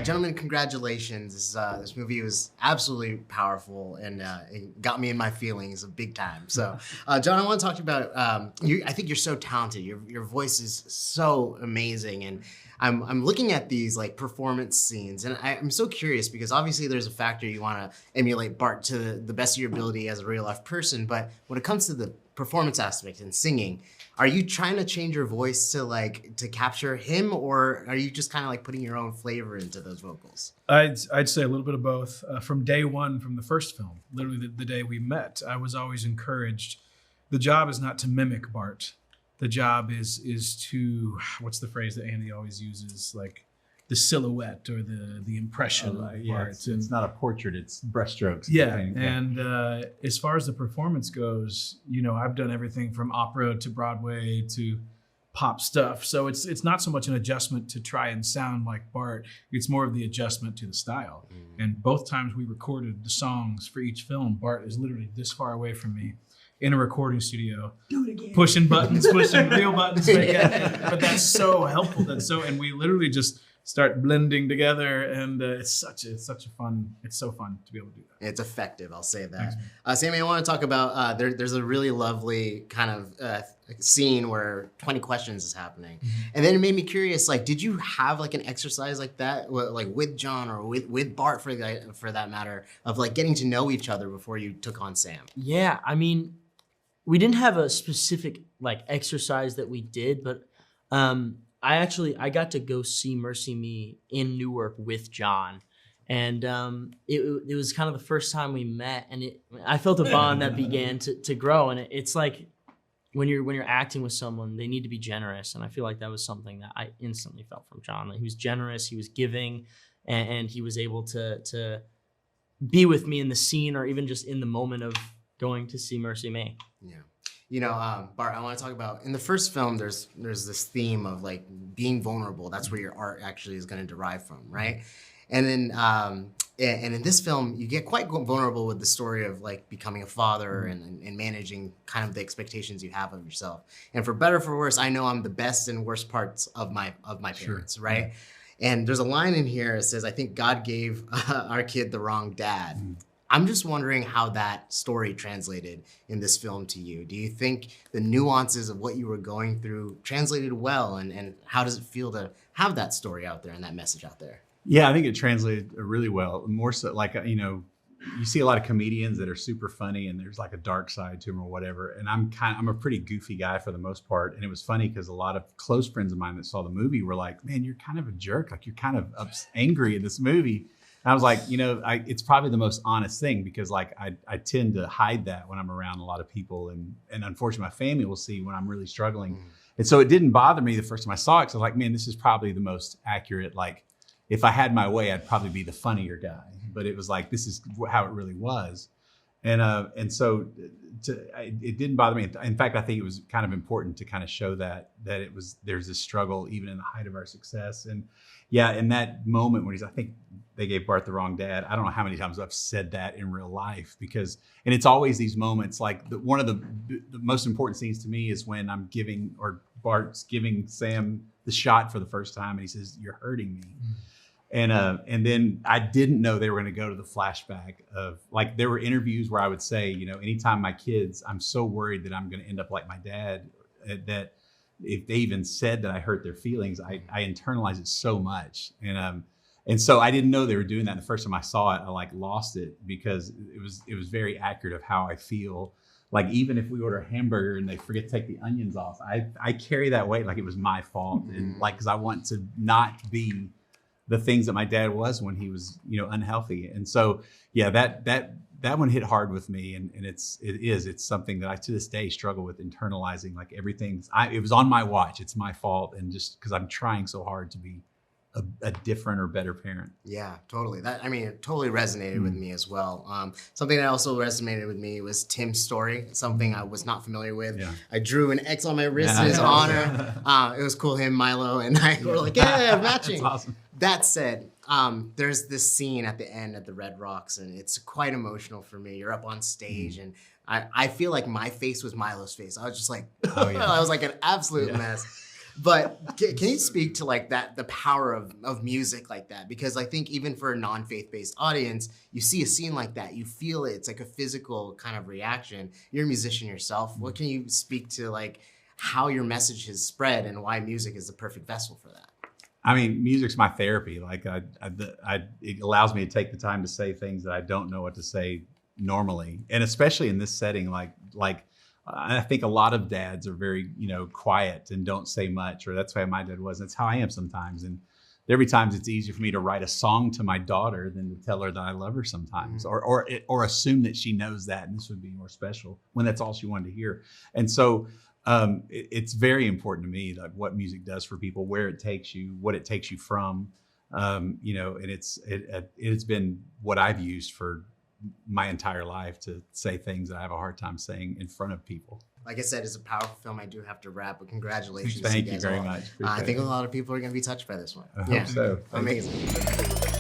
Gentlemen, congratulations. This movie was absolutely powerful, and it got me in my feelings big time. So, John, I want to talk to you about you. I think you're so talented. Your voice is so amazing, and I'm looking at these like performance scenes, and I'm so curious because obviously there's a factor you want to emulate Bart to the best of your ability as a real life person, but when it comes to the performance aspect and singing, are you trying to change your voice to capture him, or are you just kind of like putting your own flavor into those vocals? I'd say a little bit of both. From day one, from the first film, literally the day we met, I was always encouraged. The job is not to mimic Bart. The job is to, what's the phrase that Andy always uses, like the silhouette or the impression of Bart. It's not a portrait, it's brushstrokes. Yeah, and as far as the performance goes, I've done everything from opera to Broadway to pop stuff. So it's not so much an adjustment to try and sound like Bart. It's more of the adjustment to the style. And both times we recorded the songs for each film, Bart is literally this far away from me in a recording studio, pushing buttons, pushing real buttons. But that's so helpful. And we literally just start blending together, and it's so fun to be able to do that. It's effective, I'll say that. Sammy, I want to talk about, there's a really lovely kind of scene where 20 questions is happening. And then it made me curious, like, did you have like an exercise like that, like with John or with Bart for that matter, of like getting to know each other before you took on Sam? Yeah, I mean, we didn't have a specific like exercise that we did, but I got to go see MercyMe in Newark with John, and it was kind of the first time we met, and I felt a bond that began to grow. And it's like when you're acting with someone, they need to be generous, and I feel like that was something that I instantly felt from John. Like, he was generous, he was giving, and he was able to be with me in the scene or even just in the moment of going to see MercyMe. Yeah. Bart, I want to talk about, in the first film, there's this theme of like being vulnerable. That's where your art actually is going to derive from, right? And then, and in this film, you get quite vulnerable with the story of like becoming a father and managing kind of the expectations you have of yourself. And for better or for worse, I know I'm the best and worst parts of my parents, right? Yeah. And there's a line in here that says, "I think God gave our kid the wrong dad." I'm just wondering how that story translated in this film to you. Do you think the nuances of what you were going through translated well? And how does it feel to have that story out there and that message out there? Yeah, I think it translated really well. More so, like, you see a lot of comedians that are super funny and there's like a dark side to them or whatever. And I'm a pretty goofy guy for the most part. And it was funny because a lot of close friends of mine that saw the movie were like, "Man, you're kind of a jerk. Like, you're kind of angry in this movie." I was like, it's probably the most honest thing because like I tend to hide that when I'm around a lot of people, and unfortunately my family will see when I'm really struggling. And so it didn't bother me the first time I saw it because I was like, man, this is probably the most accurate. Like, if I had my way, I'd probably be the funnier guy. But it was like, this is how it really was. And so it didn't bother me. In fact, I think it was kind of important to kind of show that there's this struggle even in the height of our success. And yeah, in that moment when I think they gave Bart the wrong dad, I don't know how many times I've said that in real life and it's always these moments, like one of the most important scenes to me is when Bart's giving Sam the shot for the first time and he says, "You're hurting me." And then I didn't know they were going to go to the flashback of, like, there were interviews where I would say, anytime my kids, I'm so worried that I'm going to end up like my dad, that if they even said that I hurt their feelings, I internalize it so much. And so I didn't know they were doing that. The first time I saw it, I like lost it because it was very accurate of how I feel. Like, even if we order a hamburger and they forget to take the onions off, I carry that weight like it was my fault. And like, because I want to not be the things that my dad was when he was, unhealthy. And so, yeah, that one hit hard with me. And it's something that I, to this day, struggle with internalizing, like it was on my watch. It's my fault. And just because I'm trying so hard to be a different or better parent. Yeah, totally. It totally resonated with me as well. Something that also resonated with me was Tim's story, something I was not familiar with. Yeah. I drew an X on my wrist in his honor. It was cool. Him, Milo, and I were like, yeah, matching. That's awesome. That said, there's this scene at the end at the Red Rocks, and it's quite emotional for me. You're up on stage, and I feel like my face was Milo's face. I was just like, I was like an absolute mess. But can you speak to like that, the power of music like that? Because I think even for a non-faith-based audience, you see a scene like that, you feel it. It's like a physical kind of reaction. You're a musician yourself. What can you speak to like how your message has spread and why music is the perfect vessel for that? I mean, music's my therapy. Like it allows me to take the time to say things that I don't know what to say normally. And especially in this setting, like I think a lot of dads are very, quiet and don't say much, or that's why my dad was. That's how I am sometimes. And there'll be times it's easier for me to write a song to my daughter than to tell her that I love her sometimes, or assume that she knows that, and this would be more special when that's all she wanted to hear. And so it's very important to me, like what music does for people, where it takes you, what it takes you from, and it's been what I've used for my entire life to say things that I have a hard time saying in front of people. Like I said, it's a powerful film. I do have to wrap, but congratulations. Thank you guys very all. much. I think a lot of people are going to be touched by this one. I hope so. Amazing.